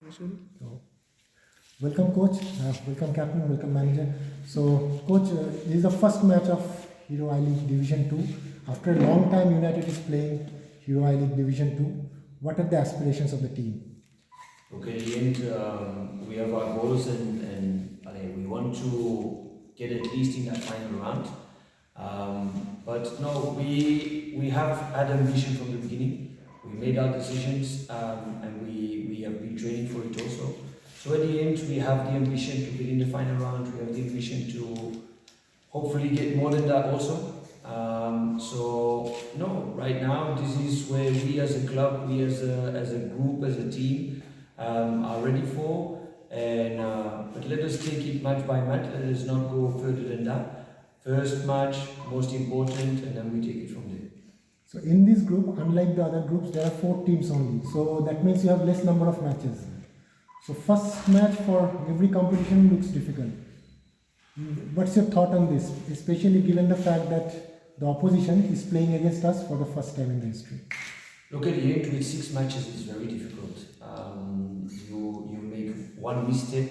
So, welcome, coach. Welcome, captain. Welcome, manager. So, coach, this is the first match of Hero I League Division 2. After a long time, United is playing Hero I League Division 2. What are the aspirations of the team? Okay, in the end, we have our goals and we want to get at least in that final round. But no, we have had ambition from the beginning. We made our decisions and we have been training for it also. So at the end, we have the ambition to get in the final round. We have the ambition to hopefully get more than that also. So no, right now this is where we as a club, we as a group, as a team, are ready for. And but let us take it match by match. Let us not go further than that. First match, most important, and then we take it from there. So, in this group, unlike the other groups, there are 4 teams only. So, that means you have less number of matches. So, first match for every competition looks difficult. What's your thought on this, especially given the fact that the opposition is playing against us for the first time in the history? Look, at the end with 6 matches is very difficult. You make one mistake,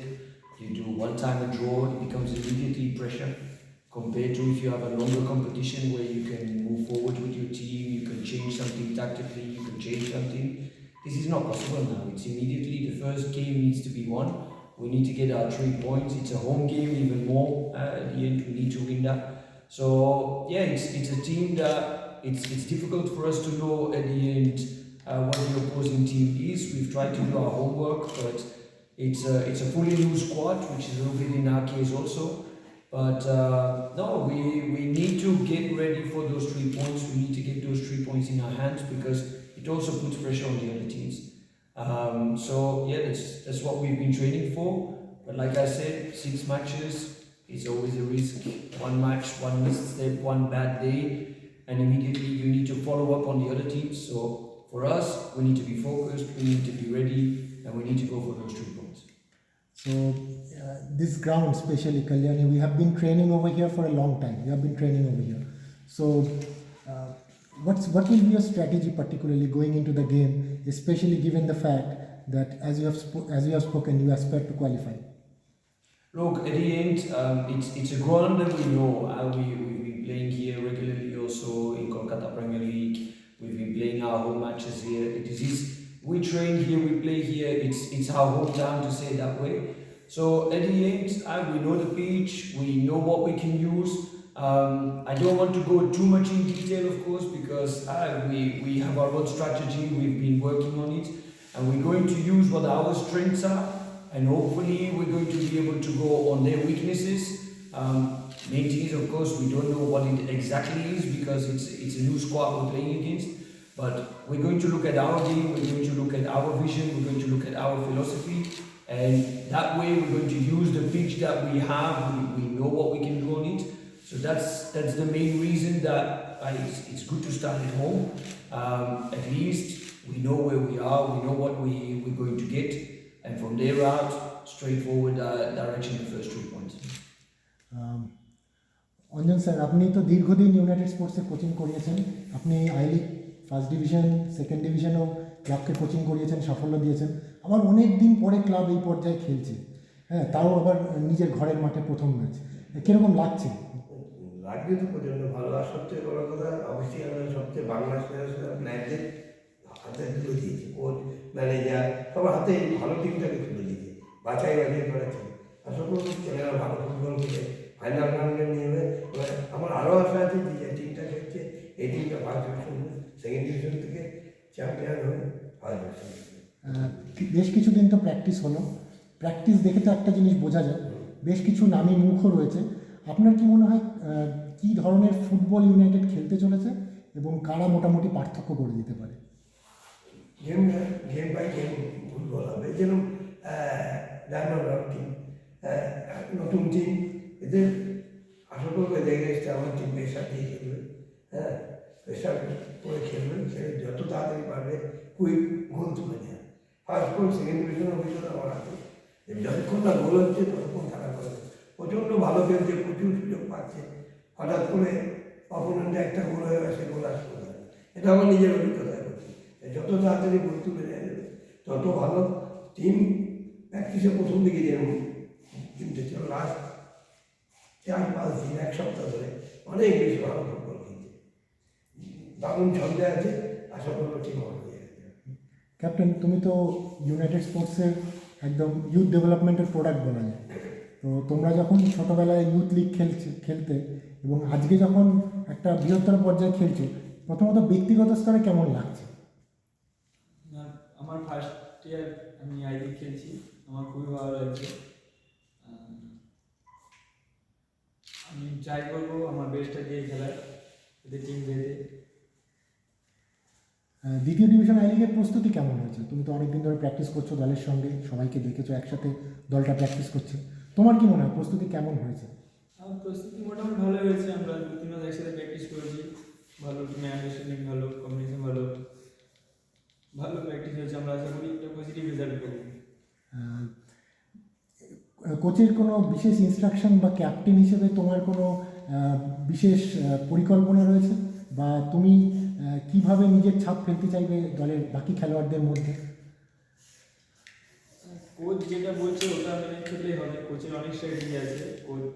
you do one time a draw, it becomes immediately pressure. Compared to if you have a longer competition where you can move forward with your team, you can change something tactically, you can change something. This is not possible now. It's immediately the first game needs to be won. We need to get our 3 points. It's a home game, even more. At the end, we need to win that. So yeah, it's a team that it's difficult for us to know at the end what the opposing team is. We've tried to do our homework, but it's a fully new squad, which is a little bit in our case also. But no, we need to get ready for those 3 points. We need to get those 3 points in our hands because it also puts pressure on the other teams. So yeah, that's what we've been training for. But like I said, 6 matches is always a risk. One match, one misstep, one bad day, and immediately you need to follow up on the other teams. So for us, we need to be focused, we need to be ready, and we need to go for those 3 points. So, this ground, especially Kalyani, we have been training over here for a long time. We have been training over here. So, what will be your strategy, particularly going into the game, especially given the fact that as you have spoken, you aspire to qualify? Look, at the end, it's a ground that we know. We've been playing here regularly also in Kolkata Premier League. We've been playing our home matches here. We train here, we play here. It's our hometown, to say it that way. So at the end, we know the pitch. We know what we can use. I don't want to go too much in detail, of course, because we have our own strategy. We've been working on it, and we're going to use what our strengths are, and hopefully we're going to be able to go on their weaknesses. Main thing is, of course, we don't know what it exactly is because it's a new squad we're playing against. But we're going to look at our game, we're going to look at our vision, we're going to look at our philosophy, and that way we're going to use the pitch that we have. We know what we can do on it. So that's the main reason that it's good to start at home. At least we know where we are, we know what we're going to get, and from there out, straightforward direction the first 3 points. Anjan sir, আপনি তো দীর্ঘদিন United স্পোর্টসে coaching করিয়েছেন। আপনি I League first division, second ডিভিশনেও ক্লাবকে coaching করিয়েছেন, সাফল্য দিয়েছেন। আবার অনেক দিন পরে ক্লাব এই পর্যায়ে খেলছে, হ্যাঁ, তাও আবার নিজের ঘরের মাঠে প্রথম ম্যাচ। কীরকম লাগছে? লাগবে তো প্রচণ্ড ভালো। আর সবচেয়ে বড় কথা, অবশ্যই আমাদের সবচেয়ে বাংলা সেরা প্লেয়ারদের হাতে তুলে দিয়েছে, কোচ, ম্যানেজার সবার হাতে ভালো টিমটাকে তুলে দিয়েছে, বাছাই করেছে। আর সকল ছেলেরা ভালো ফুটবল খেলে ফাইনাল রাউন্ডে নিয়ে যাবে। আমার আরও আশা আছে যে টিমটা খেলছে, এই টিমটা ফার্স্ট ডিভিশন, সেকেন্ড ডিভিশন থেকে চ্যাম্পিয়ন হয়ে ফার্স্ট ডিভিশন। বেশ কিছুদিন তো প্র্যাকটিস হলো, প্র্যাকটিস দেখে তো একটা জিনিস বোঝা যায়, বেশ কিছু নামী মুখও রয়েছে। আপনার কি মনে হয় কী ধরনের ফুটবল ইউনাইটেড খেলতে চলেছে এবং কারা মোটামুটি পার্থক্য করে দিতে পারে? গেম বাই গেম ফুটবল হবে। যেরকম ডায়মন্ড টিম, নতুন টিম, এদের আশা করবো দেখে এসছে আমার টিম প্রেশার দিয়ে খেলবে, হ্যাঁ, প্রেশার করে খেলবে, খেলে যত তাড়াতাড়ি পারবে কুইক গোল তুলে নেয়। ফার্স্ট গোল, সেকেন্ড ডিভিশনের অভিজ্ঞতা আমার আছে। যতক্ষণ না গোল হচ্ছে ততক্ষণ খেলা করে প্রচণ্ড ভালো খেলছে, প্রচুর সুযোগ পাচ্ছে। হঠাৎ করে অপোনেন্টে একটা গোল হয়ে গেছে, গোল আসতে পারে। এটা আমার নিজের অভিজ্ঞতায় করছি। যত তাড়াতাড়ি গোল তুলে নেওয়া যাবে তত ভালো টিম প্র্যাকটিসে প্রথম দিকে যেরকম কিন্তু ছিল লাস্ট 4-5 দিন 1 সপ্তাহ ধরে অনেক বেশি ভালো ফুটবল খেলছে, দারুণ ছন্দে আছে, আশা করবো ঠিক হবে। ক্যাপ্টেন, তুমি তো ইউনাইটেড স্পোর্টসের একদম ইউথ ডেভেলপমেন্টের প্রোডাক্ট বলা যায়। তো তোমরা যখন ছোটোবেলায় ইউথ লিগ খেলতে এবং আজকে যখন একটা বৃহত্তর পর্যায়ে খেলছো, প্রথমত ব্যক্তিগত স্তরে কেমন লাগছে? আমার ফার্স্ট ইয়ার আমি আই লিগ খেলছি, আমার খুবই ভালো লাগছে। আমি ট্রাই করবো আমার বেস্টটা দিয়ে খেলার, এদের টিম যেতে। দ্বিতীয় ডিভিশন আই লিগের প্রস্তুতি কেমন হয়েছে? তুমি তো অনেকদিন ধরে প্র্যাকটিস করছো দলের সঙ্গে, সবাইকে দেখেছো একসাথে দলটা প্র্যাকটিস করছে, তোমার কি মনে হয় প্রস্তুতি কেমন হয়েছে? আমার প্রস্তুতি মোটামুটি ভালো হয়েছে, আমরা 2-3 মাস একসাথে প্র্যাকটিস করেছি, ভালো টিমে আন্ডারস্ট্যান্ডিং ভালো, কম্বিনেশন ভালো, ভালো প্র্যাকটিস হয়েছে। আমরা আশা করি একটা পজিটিভ রেজাল্ট করবো। কোচের কোনো বিশেষ ইনস্ট্রাকশন বা ক্যাপ্টেন হিসেবে তোমার কোনো বিশেষ পরিকল্পনা রয়েছে, বা তুমি কিভাবে নিজের ছাপ ফেলতে চাইবে দলের বাকি খেলোয়াড়দের মধ্যে? কোচ যেটা বলছে ওটা মেনে চললেই হবে। কোচের অনেক স্ট্র্যাটেজি আছে, কোচ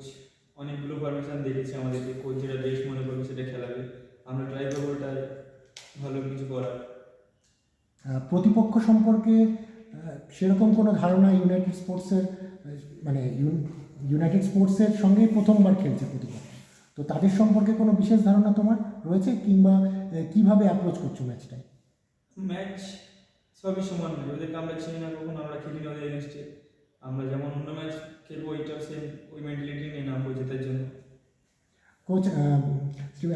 অনেকগুলো পারমিশন দিয়েছে আমাদেরকে, কোচ যেটা বেস্ট মনে করবে সেটা খেলাবে। আমরা ট্রাই করবো ওটা ভালো কিছু করার। প্রতিপক্ষ সম্পর্কে সেরকম কোনো ধারণা ইউনাইটেড স্পোর্টসের, মানে ইউনাইটেড স্পোর্টসের সঙ্গেই প্রথমবার খেলছে প্রতিপক্ষ, তো তাদের সম্পর্কে কোনো বিশেষ ধারণা তোমার রয়েছে, কিংবা কিভাবে অ্যাপ্রোচ করছো ম্যাচটায়? ম্যাচ সবই সমান নয়, ওদেরকে আমরা চিনি না, কখন আমরা খেলি না ওদের এগেনস্টে। আমরা যেমন অন্য ম্যাচ খেলবো ওইটাও সেম, ওই মেন্টালিটি নিয়ে নামবো জেতার জন্য। Coach,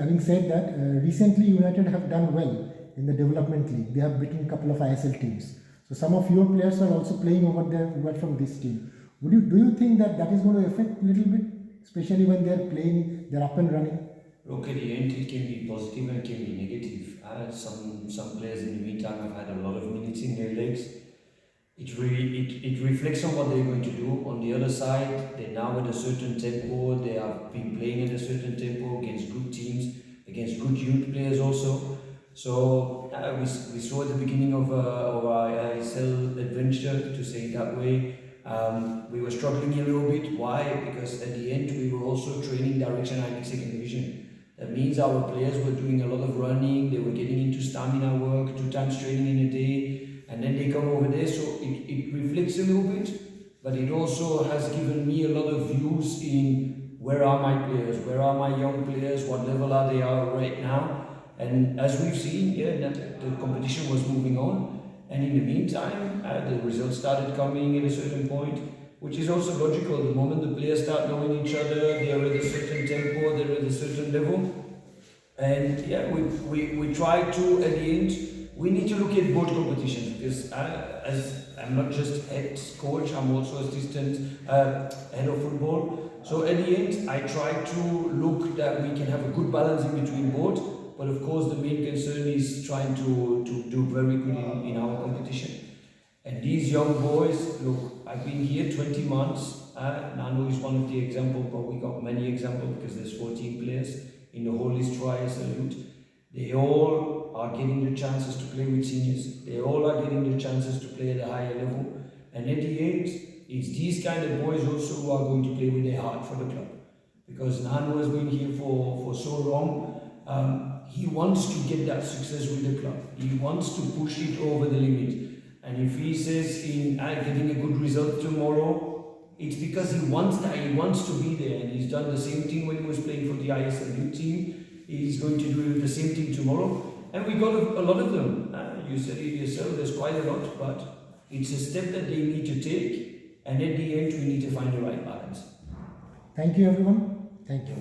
having said that, recently United have done well in the development league. They have beaten a couple of ISL teams. So some of your players are also playing over there who are from this team. Do you think that is going to affect a little bit, especially when they are playing, they are up and running? Look, at the end, it can be positive and it can be negative. Some players in the meantime have had a lot of minutes in their legs. It reflects on what they're going to do. On the other side, they're now at a certain tempo. They have been playing at a certain tempo against good teams, against good youth players also. So we saw at the beginning of our ISL adventure, to say it that way, we were struggling a little bit. Why? Because at the end we were also training Direction I League Second Division. That means our players were doing a lot of running, they were getting into stamina work, 2 times training in a day, and then they come over there. So it reflects a little bit, but it also has given me a lot of views in where are my players, where are my young players, what level are they right now. And as we've seen, that the competition was moving on, and in the meantime, the results started coming at a certain point, which is also logical. The moment the players start knowing each other, they are at a certain tempo, they're at a certain level, and we try to, at the end, we need to look at both competitions, because as I'm not just head coach, I'm also assistant head of football. So at the end, I try to look that we can have a good balance in between both. But of course, the main concern is trying to do very good in our competition. And these young boys, look, I've been here 20 months. Nano is one of the examples, but we got many examples because there's 14 players in the whole list trials salute. They all are getting the chances to play with seniors. They all are getting the chances to play at a higher level. And at the end, it's these kind of boys also who are going to play with their heart for the club. Because Nano has been here for so long. He wants to get that success with the club. He wants to push it over the limit. And if he says in getting a good result tomorrow, it's because he wants that. He wants to be there. And he's done the same thing when he was playing for the ISLU team. He's going to do the same thing tomorrow. And we got a lot of them. You said it yourself, there's quite a lot. But it's a step that they need to take. And at the end, we need to find the right balance. Thank you, everyone. Thank you.